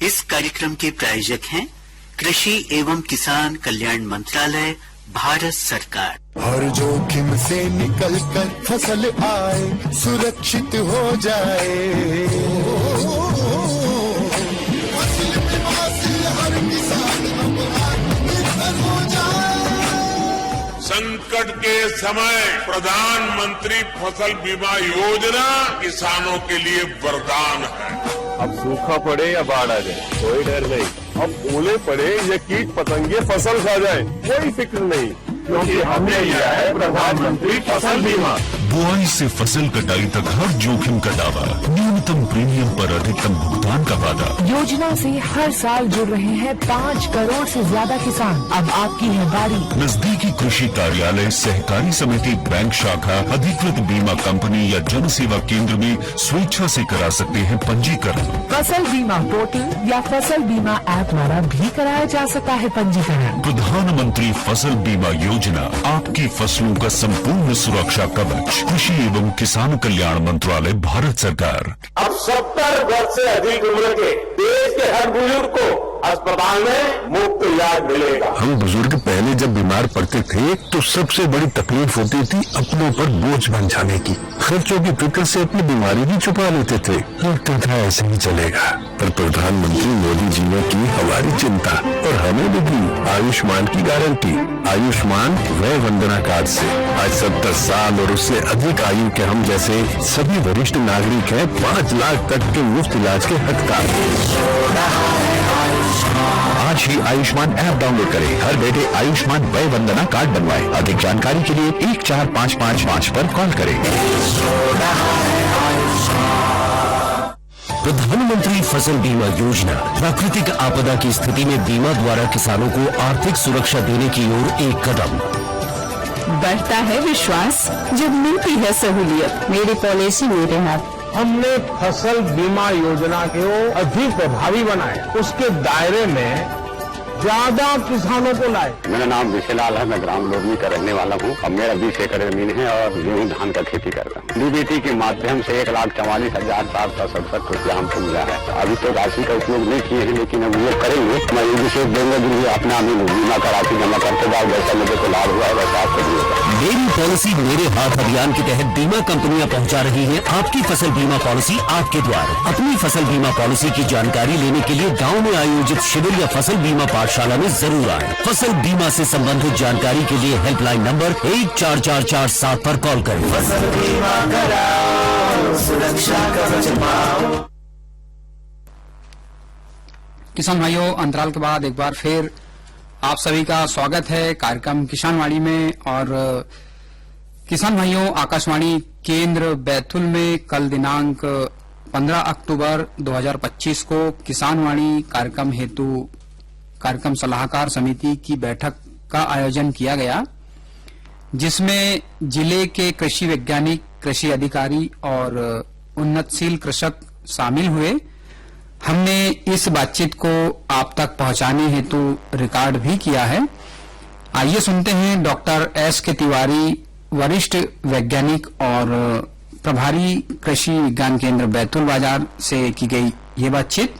इस कार्यक्रम के प्रायोजक हैं कृषि एवं किसान कल्याण मंत्रालय, भारत सरकार। हर जोखिम से निकल कर फसल आए, सुरक्षित हो जाए। फसल बीमा से हर किसान अब आत्मनिर्भर हो जाए। संकट के समय प्रधानमंत्री फसल बीमा योजना किसानों के लिए वरदान है। अब सूखा पड़े या बाढ़ आ जाए कोई डर नहीं, अब ओले पड़े या कीट पतंगे फसल खा जाए कोई फिक्र नहीं, क्योंकि हमने लिया है प्रधानमंत्री फसल बीमा। बुआई से फसल कटाई तक हर जोखिम का दावा, न्यूनतम प्रीमियम पर अधिकतम भुगतान का वादा। योजना से हर साल जुड़ रहे हैं 5 करोड़ से ज्यादा किसान। अब आपकी है बारी। नजदीकी कृषि कार्यालय, सहकारी समिति, बैंक शाखा, अधिकृत बीमा कंपनी या जन सेवा केंद्र में स्वेच्छा से करा सकते हैं पंजीकरण। फसल बीमा पोर्टल या फसल बीमा ऐप द्वारा भी कराया जा सकता है पंजीकरण। प्रधानमंत्री फसल बीमा योजना, आपकी फसलों का संपूर्ण सुरक्षा कवच। कृषि एवं किसान कल्याण मंत्रालय, भारत सरकार। अब 70 वर्ष से अधिक उम्र के देश के हर बुजुर्ग को अस्पताल में मुफ्त इलाज मिलेगा। हम बुजुर्ग पहले जब बीमार पड़ते थे तो सबसे बड़ी तकलीफ होती थी अपनों पर बोझ बन जाने की। खर्चों की फिक्र से अपनी बीमारी भी छुपा लेते थे, लगता था ऐसे ही चलेगा। पर प्रधानमंत्री मोदी जी ने की हमारी चिंता और हमें भी दी आयुष्मान की गारंटी। आयुष्मान वय वंदना कार्ड से आज 70 साल और उससे अधिक आयु के हम जैसे सभी वरिष्ठ नागरिक हैं 5 लाख तक के मुफ्त इलाज के हकदार। आज ही आयुष्मान ऐप डाउनलोड करें, हर बैठे आयुष्मान वय वंदना कार्ड बनवाएं। अधिक जानकारी के लिए 14555 पर कॉल करें। प्रधानमंत्री फसल बीमा योजना प्राकृतिक आपदा की स्थिति में बीमा द्वारा किसानों को आर्थिक सुरक्षा देने की ओर एक कदम। बढ़ता है विश्वास जब मिलती है सहूलियत। मेरी पॉलिसी मेरे हाथ। हमने फसल बीमा योजना को अधिक प्रभावी बनाया, उसके दायरे में ज्यादा किसानों को लाए। मेरा नाम विशेलाल है, मैं ग्राम लोरमी का रहने वाला हूँ। अब मेरा 20 एकड़ जमीन है और गेहूं धान का खेती करता हूँ। डीबीटी के माध्यम से 1,44,767 हमको मिला है। अभी तो राशि का उपयोग नहीं किए हैं, लेकिन हम उपयोग करेंगे। मैं ये विशेष देंगे भी अपना बीमा का राशि जमा करते जाओ, जैसा मुझे को लाभ हुआ है वैसा आपको भी होगा। मेरी पॉलिसी मेरे हाथ अभियान के तहत बीमा कंपनियां पहुंचा रही हैं आपकी फसल बीमा पॉलिसी आपके द्वार। अपनी फसल बीमा पॉलिसी की जानकारी लेने के लिए गाँव में आयोजित शिविर या फसल बीमा पाठशाला में जरूर आए। फसल बीमा से संबंधित जानकारी के लिए हेल्पलाइन नंबर 14447 पर कॉल करें। फसल बीमा कराओ, सुरक्षा कवच पाओ। किसान भाइयों, अंतराल के बाद एक बार फिर आप सभी का स्वागत है कार्यक्रम किसानवाड़ी में। और किसान भाइयों, आकाशवाणी केंद्र बैतूल में कल दिनांक 15 अक्टूबर 2025 को किसानवाड़ी कार्यक्रम हेतु कार्यक्रम सलाहकार समिति की बैठक का आयोजन किया गया, जिसमें जिले के कृषि वैज्ञानिक, कृषि अधिकारी और उन्नतशील कृषक शामिल हुए। हमने इस बातचीत को आप तक पहुंचाने हेतु रिकॉर्ड भी किया है। आइए सुनते हैं डॉक्टर एस के तिवारी, वरिष्ठ वैज्ञानिक और प्रभारी कृषि विज्ञान केंद्र बैतूल बाजार से की गई ये बातचीत।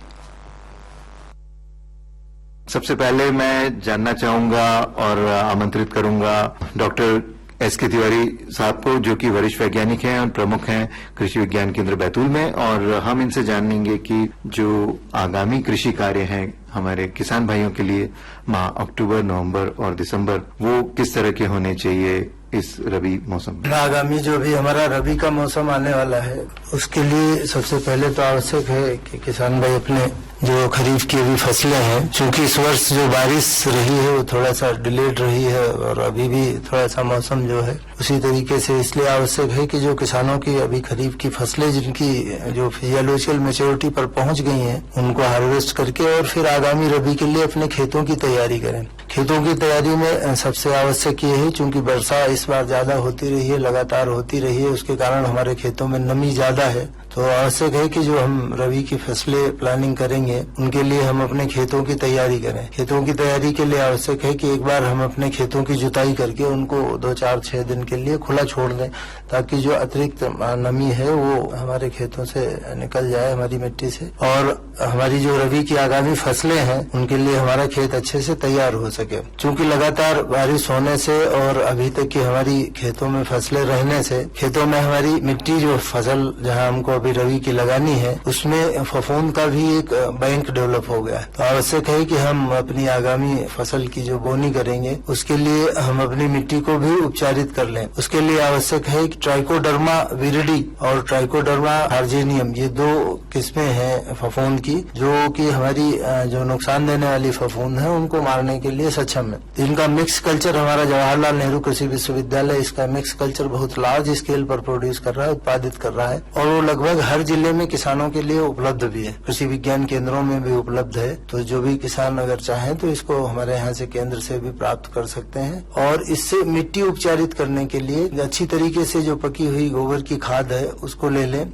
सबसे पहले मैं जानना चाहूंगा और आमंत्रित करूंगा डॉक्टर एस के तिवारी साहब को, जो कि वरिष्ठ वैज्ञानिक हैं और प्रमुख हैं कृषि विज्ञान केंद्र बैतूल में। और हम इनसे जानेंगे कि जो आगामी कृषि कार्य हैं हमारे किसान भाइयों के लिए माह अक्टूबर, नवंबर और दिसंबर, वो किस तरह के होने चाहिए इस रबी मौसम में। आगामी जो भी हमारा रबी का मौसम आने वाला है, उसके लिए सबसे पहले तो आवश्यक है कि किसान भाई अपने जो खरीफ की भी फसलें हैं, चूंकि इस वर्ष जो बारिश रही है वो थोड़ा सा डिलेड रही है और अभी भी थोड़ा सा मौसम जो है उसी तरीके से, इसलिए आवश्यक है कि जो किसानों की अभी खरीफ की फसलें जिनकी जो फिजियोलॉजिकल मैच्योरिटी पर पहुंच गई हैं, उनको हार्वेस्ट करके और फिर आगामी रबी के लिए अपने खेतों की तैयारी करें। खेतों की तैयारी में सबसे आवश्यक ये है, चूंकि वर्षा इस बार ज्यादा होती रही है, लगातार होती रही है, उसके कारण हमारे खेतों में नमी ज्यादा है, तो आवश्यक है कि जो हम रबी की फसलें प्लानिंग करेंगे उनके लिए हम अपने खेतों की तैयारी करें। खेतों की तैयारी के लिए आवश्यक है कि एक बार हम अपने खेतों की जुताई करके उनको 2, 4, 6 दिन के लिए खुला छोड़ दें, ताकि जो अतिरिक्त नमी है वो हमारे खेतों से निकल जाए, हमारी मिट्टी से, और हमारी जो रबी की आगामी फसलें हैं उनके लिए हमारा खेत अच्छे से तैयार हो सके। चूंकि लगातार बारिश होने से और अभी तक की हमारी खेतों में फसलें रहने से खेतों में हमारी मिट्टी जो फसल जहां हमको अभी रबी की लगानी है उसमें फफूंद का भी एक बैंक डेवलप हो गया है। तो आवश्यक है कि हम अपनी आगामी फसल की जो बोनी करेंगे उसके लिए हम अपनी मिट्टी को भी उपचारित कर लें। उसके लिए आवश्यक है कि ट्राइकोडर्मा विरिडी और ट्राइकोडर्मा हार्जेनियम, ये 2 किस्में हैं फफूंद की जो कि हमारी जो नुकसान देने वाली फफूंद है उनको मारने के लिए सक्षम है। इनका मिक्स कल्चर हमारा जवाहरलाल नेहरू कृषि विश्वविद्यालय इसका मिक्स कल्चर बहुत लार्ज स्केल पर प्रोड्यूस कर रहा है, उत्पादित कर रहा है, और वो लगभग हर जिले में किसानों के लिए उपलब्ध भी है, कृषि विज्ञान केंद्रों में भी उपलब्ध है। तो जो भी किसान अगर चाहें तो इसको हमारे यहाँ से केंद्र से भी प्राप्त कर सकते हैं। और इससे मिट्टी उपचारित करने के लिए अच्छी तरीके से जो पकी हुई गोबर की खाद है उसको ले लें,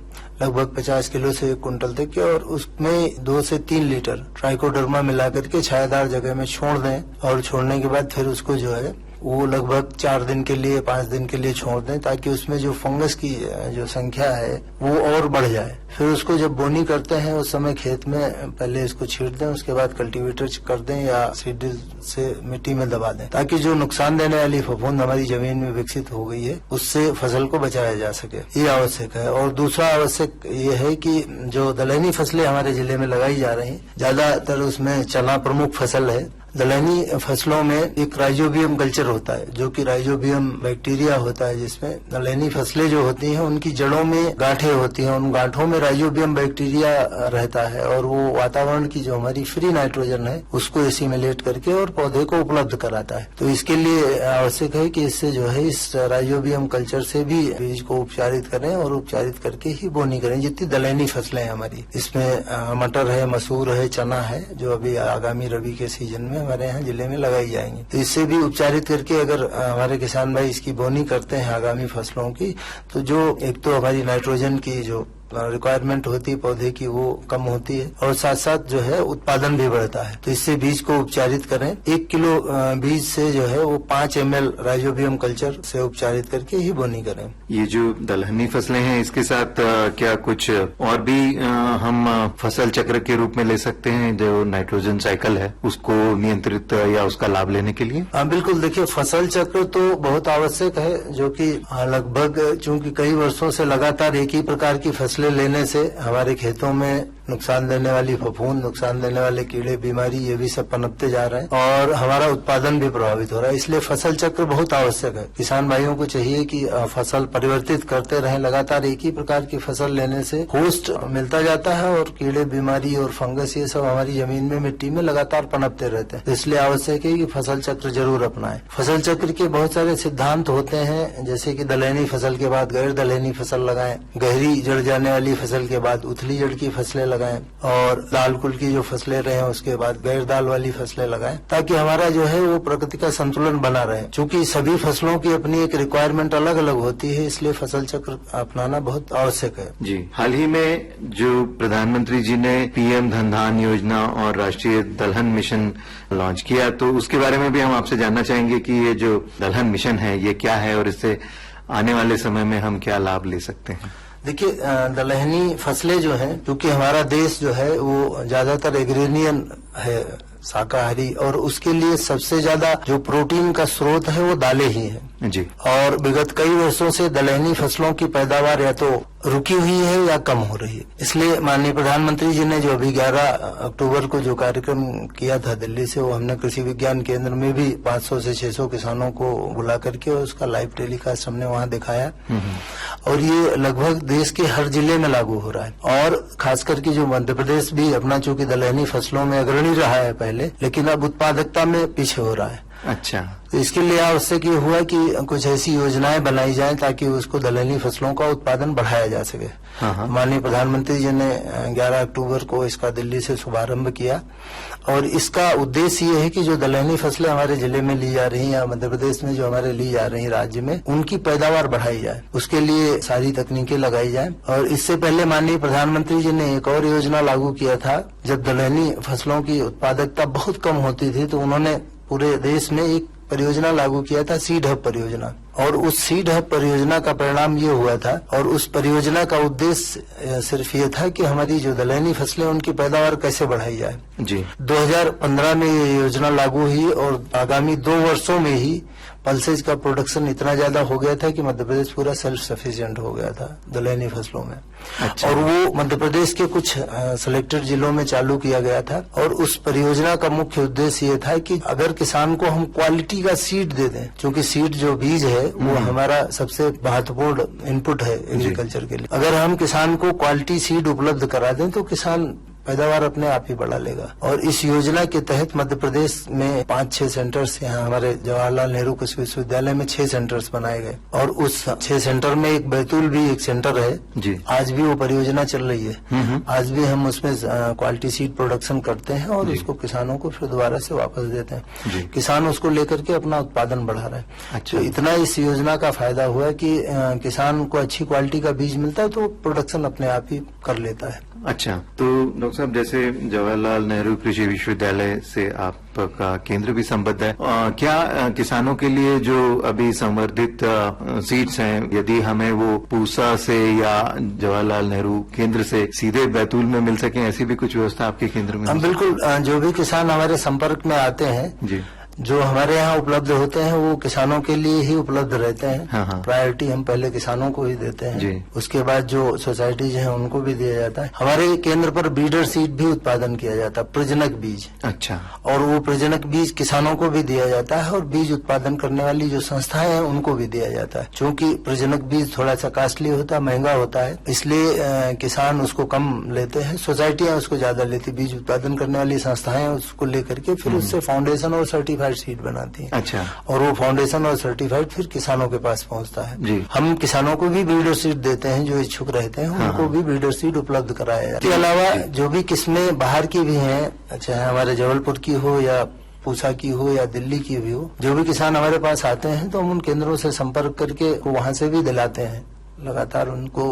लगभग 50 किलो से 1 कुंटल तक के, और उसमें 2 से 3 लीटर ट्राइकोडर्मा मिला करके छायादार जगह में छोड़ दें। और छोड़ने के बाद फिर उसको जो है वो लगभग 4 दिन के लिए 5 दिन के लिए छोड़ दें, ताकि उसमें जो फंगस की जो संख्या है वो और बढ़ जाए। फिर उसको जब बोनी करते हैं उस समय खेत में पहले इसको छींट दें, उसके बाद कल्टीवेटर कर दें या सीड ड्रिल से मिट्टी में दबा दें, ताकि जो नुकसान देने वाली फफूंद हमारी जमीन में विकसित हो गई है उससे फसल को बचाया जा सके, ये आवश्यक है। और दूसरा आवश्यक ये है कि जो दलहनी फसलें हमारे जिले में लगाई जा रही, ज्यादातर उसमें चना प्रमुख फसल है। दलहनी फसलों में एक राइजोबियम कल्चर होता है, जो कि राइजोबियम बैक्टीरिया होता है, जिसमें दलहनी फसलें जो होती हैं उनकी जड़ों में गांठें होती हैं, उन गांठों में राइजोबियम बैक्टीरिया रहता है और वो वातावरण की जो हमारी फ्री नाइट्रोजन है उसको एसिमिलेट करके और पौधे को उपलब्ध कराता है। तो इसके लिए आवश्यक है कि इससे जो है इस राइजोबियम कल्चर से भी बीज को उपचारित करें और उपचारित करके ही बोनी करें। जितनी दलहनी फसलें हैं हमारी, इसमें मटर है, मसूर है, चना है, जो अभी आगामी रबी के सीजन में हमारे यहाँ जिले में लगाई जाएंगी। तो इससे भी उपचारित करके अगर हमारे किसान भाई इसकी बोनी करते हैं आगामी फसलों की, तो जो एक तो हमारी नाइट्रोजन की जो रिक्वायरमेंट होती है पौधे की वो कम होती है, और साथ साथ जो है उत्पादन भी बढ़ता है। तो इससे बीज को उपचारित करें। 1 किलो बीज से जो है वो 5 ml राइजोबियम कल्चर से उपचारित करके ही बोनी करें। ये जो दलहनी फसलें हैं इसके साथ क्या कुछ और भी हम फसल चक्र के रूप में ले सकते हैं, जो नाइट्रोजन साइकिल है उसको नियंत्रित या उसका लाभ लेने के लिए? हाँ बिल्कुल, देखिए फसल चक्र तो बहुत आवश्यक है, जो कि लगभग चूंकि कई वर्षों से लगातार एक ही प्रकार की फसलें लेने से हमारे खेतों में नुकसान देने वाली फफूंद, नुकसान देने वाले कीड़े, बीमारी, ये भी सब पनपते जा रहे हैं और हमारा उत्पादन भी प्रभावित हो रहा है। इसलिए फसल चक्र बहुत आवश्यक है। किसान भाइयों को चाहिए कि फसल परिवर्तित करते रहें। लगातार एक ही प्रकार की फसल लेने से होस्ट मिलता जाता है और कीड़े, बीमारी और फंगस ये सब हमारी जमीन में, मिट्टी में लगातार पनपते रहते हैं। इसलिए आवश्यक है कि फसल चक्र जरूर अपनाएं। फसल चक्र के बहुत सारे सिद्धांत होते हैं, जैसे कि दलहनी फसल के बाद गैर दलहनी फसल लगाएं, गहरी जड़ जाने वाली फसल के बाद उथली जड़ की फसलें लगाएं, और दाल कुल की जो फसलें रहे उसके बाद गैर दाल वाली फसलें लगाएं, ताकि हमारा जो है वो प्रकृति का संतुलन बना रहे। चूंकि सभी फसलों की अपनी एक रिक्वायरमेंट अलग अलग होती है, इसलिए फसल चक्र अपनाना बहुत आवश्यक है। जी, हाल ही में जो प्रधानमंत्री जी ने पीएम धन धान योजना और राष्ट्रीय दलहन मिशन लॉन्च किया, तो उसके बारे में भी हम आपसे जानना चाहेंगे कि ये जो दलहन मिशन है ये क्या है और इससे आने वाले समय में हम क्या लाभ ले सकते हैं? देखिए, दलहनी फसलें जो हैं, क्योंकि हमारा देश जो है वो ज्यादातर एग्रेनियन है, शाकाहारी, और उसके लिए सबसे ज्यादा जो प्रोटीन का स्रोत है वो दालें ही है जी। और विगत कई वर्षों से दलहनी फसलों की पैदावार या तो रुकी हुई है या कम हो रही है। इसलिए माननीय प्रधानमंत्री जी ने जो अभी 11 अक्टूबर को जो कार्यक्रम किया था दिल्ली से, वो हमने कृषि विज्ञान केंद्र में भी 500 से 600 किसानों को बुला करके उसका लाइव टेलीकास्ट हमने वहाँ दिखाया, और ये लगभग देश के हर जिले में लागू हो रहा है। और खास करके जो मध्य प्रदेश भी अपना चूंकि दलहनी फसलों में अग्रणी रहा है पहले, लेकिन अब उत्पादकता में पीछे हो रहा है। अच्छा। तो इसके लिए आवश्यक ये हुआ कि कुछ ऐसी योजनाएं बनाई जाएं ताकि उसको दलहनी फसलों का उत्पादन बढ़ाया जा सके। माननीय प्रधानमंत्री जी ने 11 अक्टूबर को इसका दिल्ली से शुभारंभ किया और इसका उद्देश्य ये है कि जो दलहनी फसलें हमारे जिले में ली जा रही हैं या मध्य प्रदेश में जो हमारे ली जा रही हैं राज्य में, उनकी पैदावार बढ़ाई जाए, उसके लिए सारी तकनीकें लगाई जाएं। और इससे पहले माननीय प्रधानमंत्री जी ने एक और योजना लागू किया था। जब दलहनी फसलों की उत्पादकता बहुत कम होती थी तो उन्होंने पूरे देश में एक परियोजना लागू किया था, सीड हब परियोजना। और उस सीड हब परियोजना का परिणाम ये हुआ था और उस परियोजना का उद्देश्य सिर्फ ये था कि हमारी जो दलहनी फसलें उनकी पैदावार कैसे बढ़ाई जाए। जी 2015 में ये योजना लागू हुई और आगामी 2 वर्षों में ही पल्सेज का प्रोडक्शन इतना ज्यादा हो गया था कि मध्य प्रदेश पूरा सेल्फ सफिशिएंट हो गया था दलहनी फसलों में। अच्छा। और वो मध्य प्रदेश के कुछ सिलेक्टेड जिलों में चालू किया गया था और उस परियोजना का मुख्य उद्देश्य ये था कि अगर किसान को हम क्वालिटी का सीड दे दें, क्योंकि सीड जो बीज है वो हमारा सबसे महत्वपूर्ण इनपुट है एग्रीकल्चर के लिए, अगर हम किसान को क्वालिटी सीड उपलब्ध करा दें तो किसान पैदावार अपने आप ही बढ़ा लेगा। और इस योजना के तहत मध्य प्रदेश में 5-6 सेंटर्स, यहाँ हमारे जवाहरलाल नेहरू कृषि विश्वविद्यालय में 6 सेंटर्स बनाए गए और उस 6 सेंटर में एक बैतूल भी एक सेंटर है जी। आज भी वो परियोजना चल रही है। आज भी हम उसमें क्वालिटी सीड प्रोडक्शन करते हैं और उसको किसानों को फिर दोबारा से वापस देते हैं। किसान उसको लेकर के अपना उत्पादन बढ़ा रहे हैं। अच्छा। तो इतना इस योजना का फायदा हुआ कि किसान को अच्छी क्वालिटी का बीज मिलता है तो प्रोडक्शन अपने आप ही कर लेता है। अच्छा, तो डॉक्टर साहब जैसे जवाहरलाल नेहरू कृषि विश्वविद्यालय से आपका केंद्र भी संबद्ध है, क्या किसानों के लिए जो अभी संवर्धित सीड्स हैं, यदि हमें वो पूसा से या जवाहरलाल नेहरू केंद्र से सीधे बैतूल में मिल सके, ऐसी भी कुछ व्यवस्था आपके केंद्र में? बिल्कुल, जो भी किसान हमारे संपर्क में आते हैं जी, जो हमारे यहाँ उपलब्ध होते हैं वो किसानों के लिए ही उपलब्ध रहते हैं। हाँ। प्रायोरिटी हम पहले किसानों को ही देते हैं जी। उसके बाद जो सोसाइटीज हैं उनको भी दिया जाता है। हमारे केंद्र पर ब्रीडर सीड भी उत्पादन किया जाता है, प्रजनक बीज। अच्छा। और वो प्रजनक बीज किसानों को भी दिया जाता है और बीज उत्पादन करने वाली जो संस्थाएं हैं उनको भी दिया जाता है। क्योंकि प्रजनक बीज थोड़ा सा कॉस्टली होता है, महंगा होता है, इसलिए किसान उसको कम लेते हैं, सोसाइटियां उसको ज्यादा लेती, बीज उत्पादन करने वाली संस्थाएं उसको लेकर के फिर उससे फाउंडेशन और सर्टिफाइड सीड बनाती है। अच्छा। और वो फाउंडेशन और सर्टिफाइड फिर किसानों के पास पहुंचता है। जी। हम किसानों को भी ब्रीडर सीड देते हैं, जो इच्छुक रहते हैं उनको भी ब्रीडर सीड उपलब्ध कराया जाता है। इसके अलावा जो भी किस्में बाहर की भी हैं, चाहे हमारे जबलपुर की हो या पूसा की हो या दिल्ली की भी हो, जो भी किसान हमारे पास आते हैं तो हम उन केंद्रों से संपर्क करके वहां से भी दिलाते हैं लगातार उनको।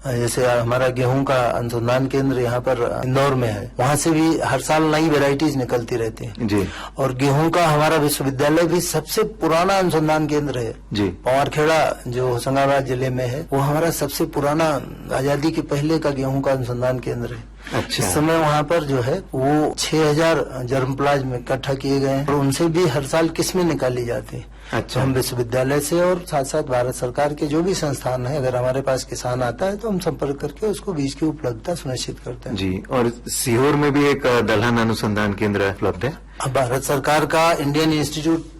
जैसे हमारा गेहूं का अनुसंधान केंद्र यहाँ पर इंदौर में है, वहाँ से भी हर साल नई वेराइटीज निकलती रहती हैं जी। और गेहूं का हमारा विश्वविद्यालय भी सबसे पुराना अनुसंधान केंद्र है जी। पवारखेड़ा जो होशंगाबाद जिले में है, वो हमारा सबसे पुराना आजादी के पहले का गेहूं का अनुसंधान केंद्र है। अच्छा। इस समय वहाँ पर जो है वो 6000 जर्मप्लाज्म इकट्ठा किए गए हैं और उनसे भी हर साल किस्में निकाली जाती हैं। अच्छा। हम विश्वविद्यालय से और साथ साथ भारत सरकार के जो भी संस्थान है, अगर हमारे पास किसान आता है तो हम संपर्क करके उसको बीज की उपलब्धता सुनिश्चित करते हैं। जी। और सीहोर में भी एक दलहन अनुसंधान केंद्र उपलब्ध है। भारत सरकार का इंडियन इंस्टीट्यूट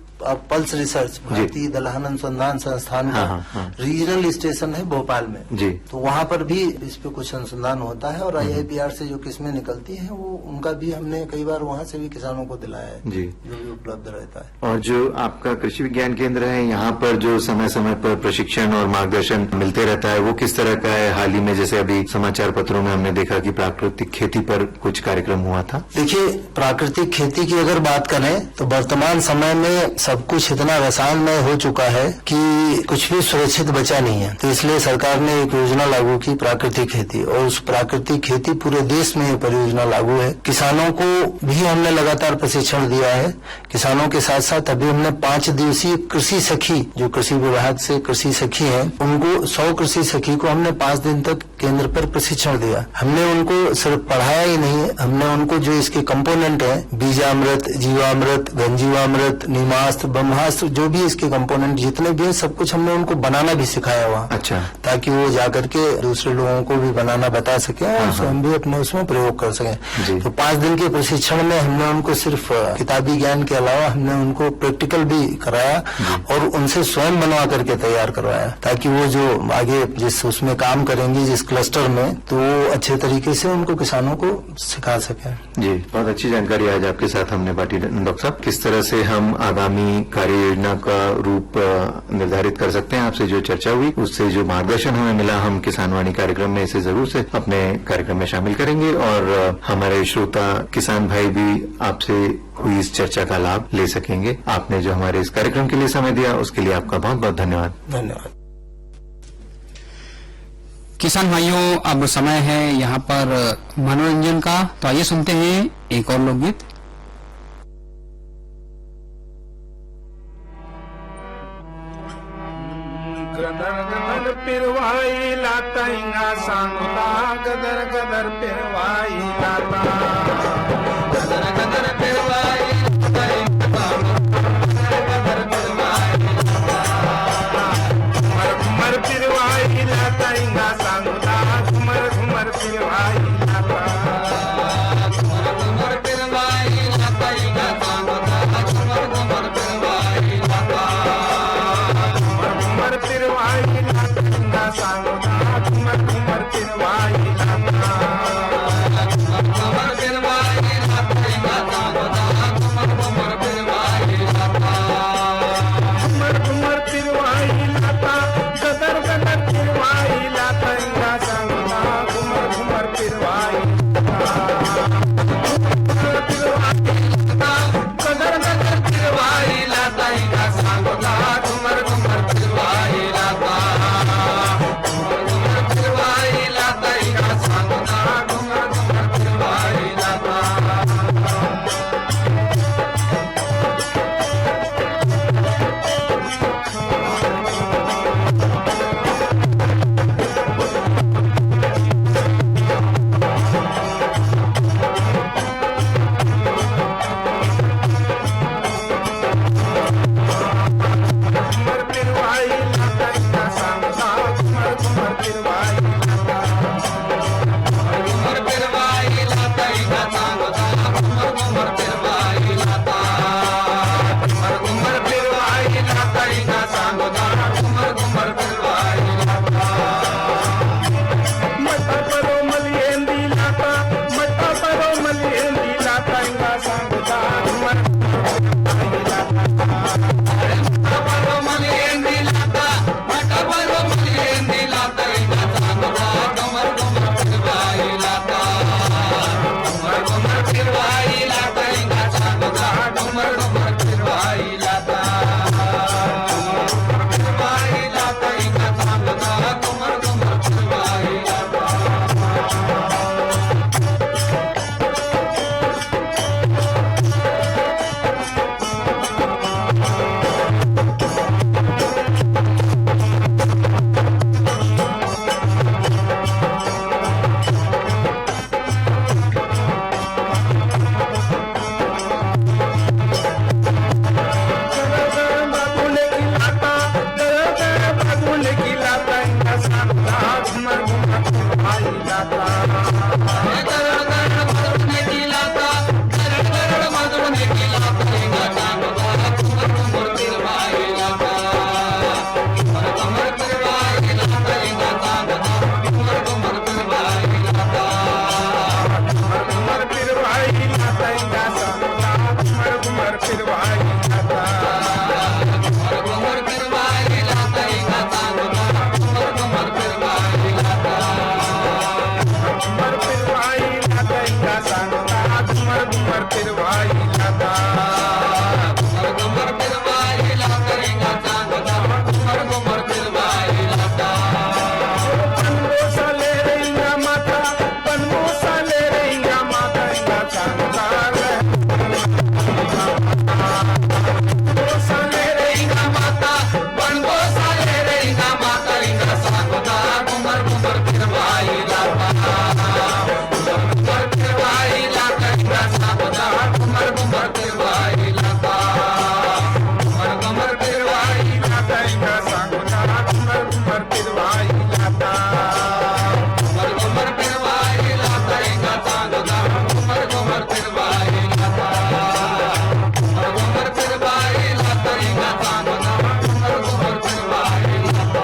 पल्स रिसर्च, भारतीय दलहन अनुसंधान संस्थान का रीजनल स्टेशन है भोपाल में जी। तो वहाँ पर भी इस पे कुछ अनुसंधान होता है और IIPR से जो किस्में निकलती हैं वो उनका भी हमने कई बार वहाँ से भी किसानों को दिलाया है जी, जो भी उपलब्ध रहता है। और जो आपका कृषि विज्ञान केंद्र है, यहाँ पर जो समय समय पर प्रशिक्षण और मार्गदर्शन मिलते रहता है, वो किस तरह का है? हाल ही में जैसे अभी समाचार पत्रों में हमने देखा कि प्राकृतिक खेती पर कुछ कार्यक्रम हुआ था। देखिए, प्राकृतिक खेती की अगर बात करें तो वर्तमान समय में सब कुछ इतना रसायनमय हो चुका है कि कुछ भी सुरक्षित बचा नहीं है। तो इसलिए सरकार ने एक योजना लागू की प्राकृतिक खेती, और उस प्राकृतिक खेती पूरे देश में ये परियोजना लागू है। किसानों को भी हमने लगातार प्रशिक्षण दिया है। किसानों के साथ साथ अभी हमने 5 दिवसीय कृषि सखी, जो कृषि विभाग से कृषि सखी हैं, उनको 100 कृषि सखी को हमने 5 दिन तक केंद्र पर प्रशिक्षण दिया। हमने उनको सिर्फ पढ़ाया ही नहीं, हमने उनको जो इसके कंपोनेंट है, बीजामृत, जीवामृत, घनजीवामृत, नीमास्त्र, ब्रह्मास्त्र, जो भी इसके कंपोनेंट जितने भी हैं, सब कुछ हमने उनको बनाना भी सिखाया हुआ। अच्छा। ताकि वो जाकर के दूसरे लोगों को भी बनाना बता सके और स्वयं भी अपने उसमें प्रयोग कर सकें। तो 5 दिन के प्रशिक्षण में हमने उनको सिर्फ किताबी ज्ञान के अलावा हमने उनको प्रैक्टिकल भी कराया और उनसे स्वयं बनवा करके तैयार करवाया, ताकि वो जो आगे जिस उसमें काम करेंगे, जिस क्लस्टर में, तो वो अच्छे तरीके से उनको किसानों को सिखा सके। जी, बहुत अच्छी जानकारी आज आपके साथ हमने बांटी डॉक्टर साहब। किस तरह से हम आगामी अपनी कार्य योजना का रूप निर्धारित कर सकते हैं। आपसे जो चर्चा हुई उससे जो मार्गदर्शन हमें मिला, हम किसानवाणी कार्यक्रम में इसे जरूर से अपने कार्यक्रम में शामिल करेंगे और हमारे श्रोता किसान भाई भी आपसे हुई इस चर्चा का लाभ ले सकेंगे। आपने जो हमारे इस कार्यक्रम के लिए समय दिया उसके लिए आपका बहुत बहुत धन्यवाद। धन्यवाद। किसान भाइयों, अब समय है यहाँ पर मनोरंजन का, तो आइए सुनते हैं एक और लोकगीत। गदर गदर पिरवाई लाता इंगा सांगोला, गदर गदर पिरवाई लाता, गदर गदर पिरवाई लाता इंगा सांगोला, गदर पिरवाई लाता, घुमर पिरवाई लाता इंगा सांगोला, घुमर घुमर पिरवाई लाता, घुमर पिरवाई लाता इंगा सांगोला, घुमर घुमर पिरवाई लाता, घुमर पिरवाई लाता इंगा सांगोला, घुमर घुमर पिरवाई लाता, घुमर पिरवाई लाता इंगा सांगोला, घुमर घुमर पिरवाई लाता, घुमर घुमर पिरवाई लाता, गदर गदर पिरवाई लाता इंगा सांगोला, घुमर घुमर पिरवाई गदर गदर पिरवाई लाता इंगा सांगोला, घुमर घुमर पिरवाई लाता, घुमर घुमर पिरवाई लाता इंगा सांगोला, घुमर घुमर पिरवाई लाता। घुमर पिरवाई लाता इंगा सांगोला, घुमर घुमर पिरवाई लाता, घुमर पिरवाई लाता इंगा सांगोला, घुमर घुमर पिरवाई लाता, घुमर घुमर पिरवाई लाता इंगा सांगोला, घुमर घुमर पिरवाई लाता, मटा परो मलियेंदी लाता, मटा परो मलियेंदी लाता इंगा सांगोला, घुमर पिरवाई लाता, मटा परो मलियेंदी लाता, मटा परो मलियेंदी लाता इंगा सांगोला, घुमर घुमर पिरवाई लाता, घुमर घुमर पिरवाई लाता इंगा सांगोला, घुमर घुमर पिरवाई लाता, पिरवाई लाता इंगा सांगोला, घुमर घुमर पिरवाई लाता। बाबूले की लाता, बाबूले की लाता इंगा सांगोला, घुमर घुमर पिरवाई लाता, बाबूले की लाता, बाबूले की लाता इंगा सांगोला, घुमर घुमर पिरवाई लाता, घुमर घुमर पिरवाई लाता इंगा सांगोला, घुमर घुमर पिरवाई लाता, घुमर घुमर पिरवाई लाता इंगा सांगोला, घुमर घुमर पिरवाई लाता, घुमर घुमर पिरवाई लाता इंगा सांगोला, घुमर घुमर पिरवाई लाता, घुमर पिरवाई लाता इंगा सांगोला, घुमर घुमर पिरवाई लाता, घुमर घुमर पिरवाई लाता इंगा सांगोला, घुमर घुमर पिरवाई लाता, पनमोसा ले रेंगा माता, पनमोसा ले रेंगा माता इंगा सांगोला, पनमोसा ले रेंगा माता, पनमोसा ले रेंगा माता इंगा सांगोला, घुमर घुमर पिरवाई लाता, घुमर घुमर पिरवाई लाता इंगा सांगोला, घुमर घुमर पिरवाई लाता, घुमर घुमर पिरवाई लाता इंगा सांगोला, घुमर घुमर पिरवाई लाता, घुमर घुमर पिरवाई लाता इंगा सांगोला, घुमर घुमर पिरवाई लाता, घुमर घुमर पिरवाई लाता इंगा सांगोला, घुमर घुमर पिरवाई लाता।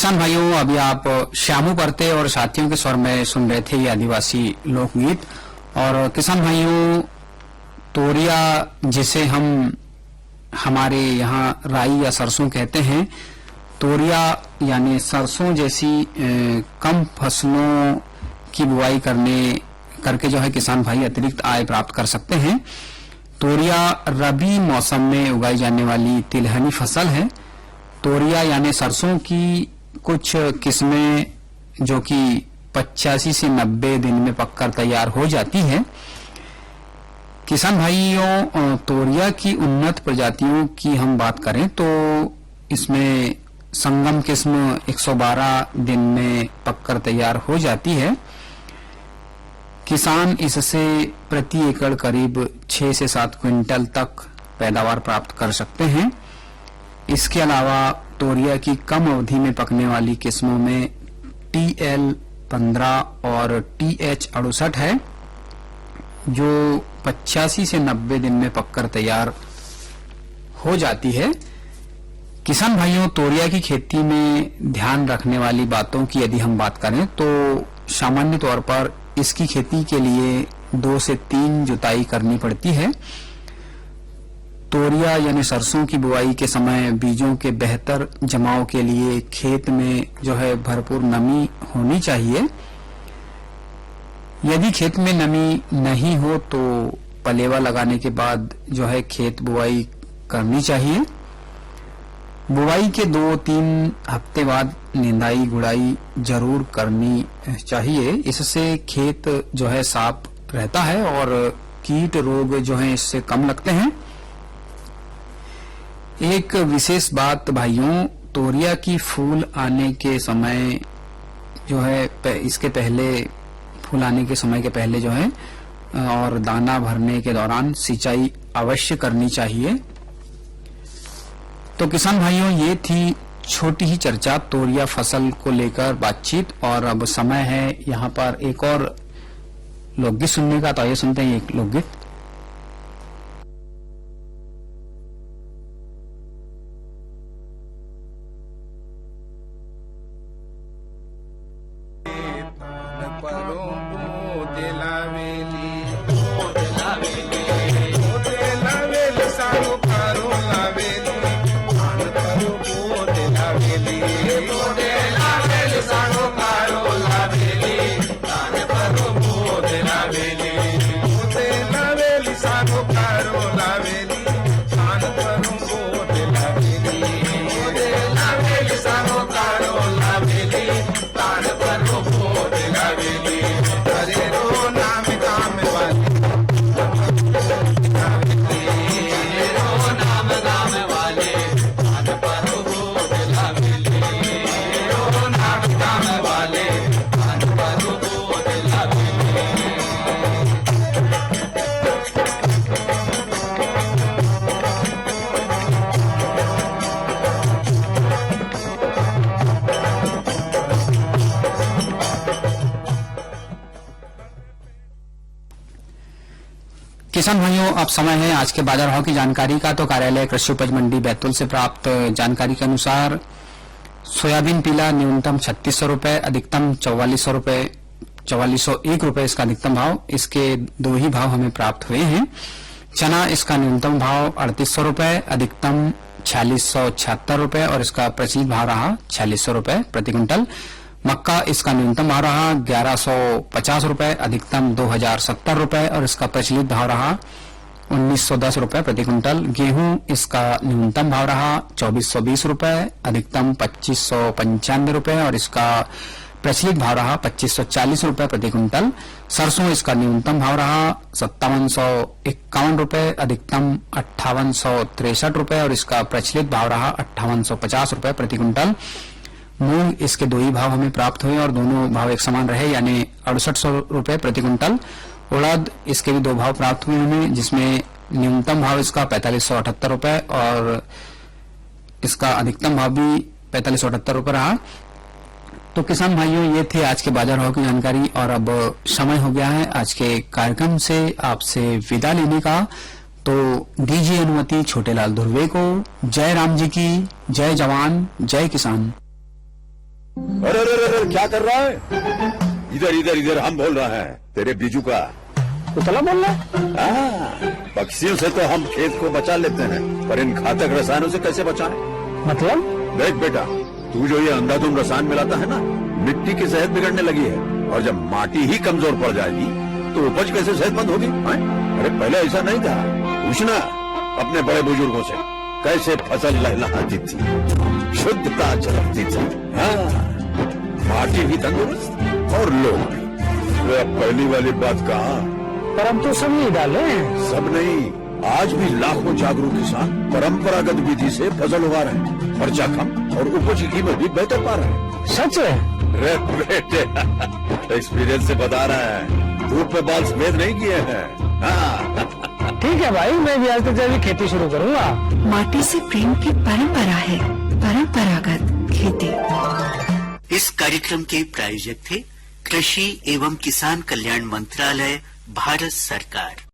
किसान भाइयों, अभी आप श्यामू परते और साथियों के स्वर में सुन रहे थे ये आदिवासी लोकगीत। और किसान भाइयों, तोरिया जिसे हम हमारे यहाँ राई या सरसों कहते हैं, तोरिया यानी सरसों जैसी कम फसलों की बुआई करके जो है किसान भाई अतिरिक्त आय प्राप्त कर सकते हैं। तोरिया रबी मौसम में उगाई जाने वाली तिलहनी फसल है। तोरिया यानी सरसों की कुछ किस्में जो कि 85 से 90 दिन में पककर तैयार हो जाती है। किसान भाइयों, तोरिया की उन्नत प्रजातियों की हम बात करें तो इसमें संगम किस्म 112 दिन में पककर तैयार हो जाती है। किसान इससे प्रति एकड़ करीब 6 से 7 क्विंटल तक पैदावार प्राप्त कर सकते हैं। इसके अलावा तोरिया की कम अवधि में पकने वाली किस्मों में TL15 और TH68 है, जो 85 से 90 दिन में पककर तैयार हो जाती है। किसान भाइयों, तोरिया की खेती में ध्यान रखने वाली बातों की यदि हम बात करें तो सामान्य तौर पर इसकी खेती के लिए 2 से 3 जुताई करनी पड़ती है। तोरिया यानी सरसों की बुआई के समय बीजों के बेहतर जमाव के लिए खेत में जो है भरपूर नमी होनी चाहिए। यदि खेत में नमी नहीं हो तो पलेवा लगाने के बाद जो है खेत बुआई करनी चाहिए। बुआई के 2-3 हफ्ते बाद निंदाई गुड़ाई जरूर करनी चाहिए। इससे खेत जो है साफ रहता है और कीट रोग जो है इससे कम लगते हैं। एक विशेष बात भाइयों, तोरिया की फूल आने के समय जो है इसके पहले फूल आने के समय के पहले जो है और दाना भरने के दौरान सिंचाई अवश्य करनी चाहिए। तो किसान भाइयों, ये थी छोटी ही चर्चा तोरिया फसल को लेकर बातचीत। और अब समय है यहाँ पर एक और लोकगीत सुनने का, तो आइए सुनते हैं एक लोकगीत। किसान भाइयों, अब समय है आज के बाजार भाव की जानकारी का। तो कार्यालय कृषि उपज मंडी बैतूल से प्राप्त जानकारी के अनुसार सोयाबीन पीला न्यूनतम 3600 रुपए, अधिकतम 4400 रुपए, 4401 रुपए इसका अधिकतम भाव। इसके 2 ही भाव हमें प्राप्त हुए हैं। चना इसका न्यूनतम भाव 3800 रुपए, अधिकतम 4676 रुपए और इसका प्रचलित भाव रहा 4600 रुपए प्रति क्विंटल। मक्का इसका न्यूनतम भाव रहा 1150 रुपए, अधिकतम 2070 रुपए और इसका प्रचलित भाव रहा 1910 रुपए प्रति क्विंटल। गेहूं इसका न्यूनतम भाव रहा 2420 रुपए, अधिकतम 2595 रुपए और इसका प्रचलित भाव रहा 2540 रुपए प्रति क्विंटल। सरसों इसका न्यूनतम भाव रहा 5751 रुपए, अधिकतम 5863 रुपए और इसका प्रचलित भाव रहा 5850 रुपए प्रति क्विंटल। मूंग इसके 2 ही भाव हमें प्राप्त हुए और दोनों भाव एक समान रहे, यानी 6800 रुपए प्रति क्विंटल। उड़द इसके भी 2 भाव प्राप्त हुए हमें, जिसमें न्यूनतम भाव इसका 4578 रुपए और इसका अधिकतम भाव भी 4578 रुपए रहा। तो किसान भाइयों, ये थे आज के बाजार भाव की जानकारी और अब समय हो गया है आज के कार्यक्रम से आपसे विदा लेने का। तो दीजिए अनुमति छोटेलाल धुर्वे को। जय राम जी की, जय जवान, जय किसान। अरे अरे अरे क्या कर रहा है? इधर इधर इधर हम बोल रहे हैं तेरे बीजू का उतला बोल रहा है? पक्षियों से तो हम खेत को बचा लेते हैं, पर इन घातक रसायनों से कैसे बचाएं? मतलब? देख बेटा, तू जो ये अंधाधुंध रसायन मिलाता है ना, मिट्टी की सेहत बिगड़ने लगी है, और जब माटी ही कमजोर पड़ जाएगी तो उपज कैसे सेहतमंद होगी? अरे पहले ऐसा नहीं था। पूछना अपने बड़े बुजुर्गों से, कैसे फसल लहलहाती थी, शुद्धता झलकती थी। हाँ, माटी भी तंदुरुस्त और लोग भी। अब पहली वाली बात कहा, पर हम तो सब नहीं डाले। सब नहीं, आज भी लाखों जागरूक किसान परंपरागत विधि से फसल उगा रहे हैं, खर्चा कम और उपज की कीमत भी बेहतर पा रहे हैं। सच है? रे बेटे, एक्सपीरियंस से बता रहा है, धूप पे बाल सफेद नहीं किए हैं। हाँ। ठीक है भाई, मैं भी आज से जैविक खेती शुरू करूंगा। माटी से प्रेम की परंपरा है, परंपरागत खेती। इस कार्यक्रम के प्रायोजक थे कृषि एवं किसान कल्याण मंत्रालय, भारत सरकार।